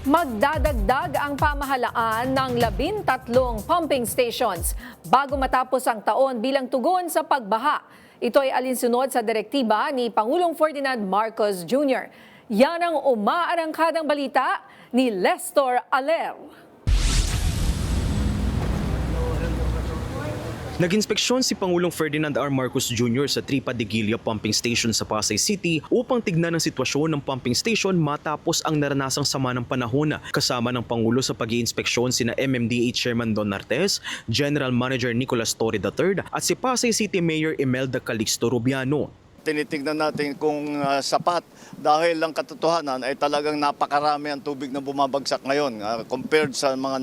Magdadagdag ang pamahalaan ng 13 pumping stations bago matapos ang taon bilang tugon sa pagbaha. Ito ay alinsunod sa direktiba ni Pangulong Ferdinand Marcos Jr. Yan ang umaarangkadang balita ni Lestor Aler. Nag-inspeksyon si Pangulong Ferdinand R. Marcos Jr. sa Tripa de Guilla Pumping Station sa Pasay City upang tignan ang sitwasyon ng pumping station matapos ang naranasang sama ng panahon. Kasama ng Pangulo sa pag-iinspeksyon sina MMDA Chairman Don Nartes, General Manager Nicolas Torre III at si Pasay City Mayor Imelda Calixto Rubiano. Tinitignan natin kung sapat dahil lang katotohanan ay talagang napakarami ang tubig na bumabagsak ngayon compared sa mga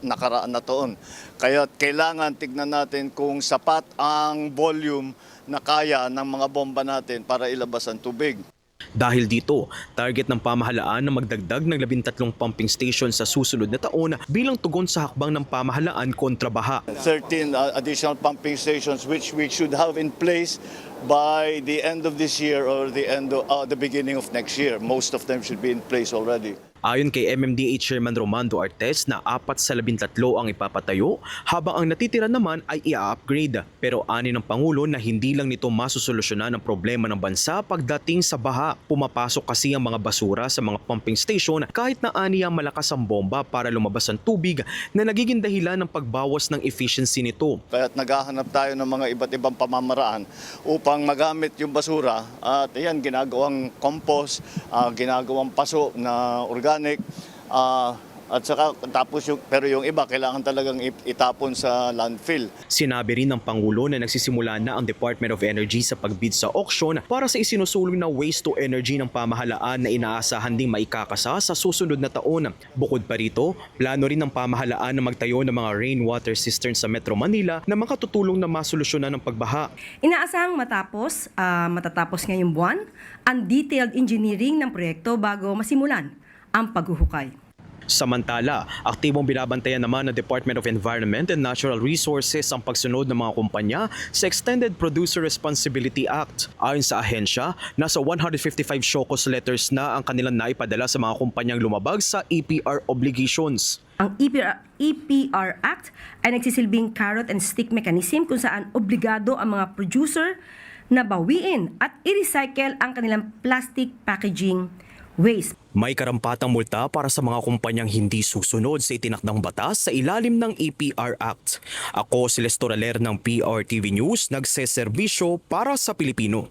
nakaraan na taon. Kaya kailangan tignan natin kung sapat ang volume na kaya ng mga bomba natin para ilabas ang tubig. Dahil dito, target ng pamahalaan na magdagdag ng 13 pumping station sa susunod na taon bilang tugon sa hakbang ng pamahalaan kontra baha. 13 additional pumping stations which we should have in place by the end of this year or the beginning of next year. Most of them should be in place already. Ayon kay MMDA Chairman Romando Artes na 4 sa 13 ang ipapatayo habang ang natitira naman ay i-upgrade. Pero ani ng Pangulo na hindi lang nito masusolusyonan ang problema ng bansa pagdating sa baha. Pumapasok kasi ang mga basura sa mga pumping station kahit na ani ang malakas ang bomba para lumabas ang tubig na nagiging dahilan ng pagbawas ng efficiency nito. Kaya't naghahanap tayo ng mga iba't ibang pamamaraan upang magamit yung basura at yan ginagawang compost, ginagawang paso na organic. At saka tapos pero yung iba kailangan talagang itapon sa landfill. Sinabi rin ng Pangulo na nagsisimula na ang Department of Energy sa pagbid sa auction para sa isinusulong na waste to energy ng pamahalaan na inaasahan ding maikakasa sa susunod na taon. Bukod pa rito, plano rin ng pamahalaan na magtayo ng mga rainwater cisterns sa Metro Manila na makatutulong na masolusyonan ng pagbaha. Inaasahang matatapos ngayong buwan ang detailed engineering ng proyekto bago masimulan ang paghuhukay. Samantala, aktibong binabantayan naman ng Department of Environment and Natural Resources ang pagsunod ng mga kumpanya sa Extended Producer Responsibility Act. Ayon sa ahensya, nasa 155 show-cause letters na ang kanilang naipadala sa mga kumpanyang lumabag sa EPR obligations. Ang EPR Act ay nagsisilbing carrot and stick mechanism kung saan obligado ang mga producer na bawiin at i-recycle ang kanilang plastic packaging waste. May karampatang multa para sa mga kumpanyang hindi susunod sa itinakdang batas sa ilalim ng EPR Act. Ako si Lestor Aler ng PRTV News, nagseserbisyo para sa Pilipino.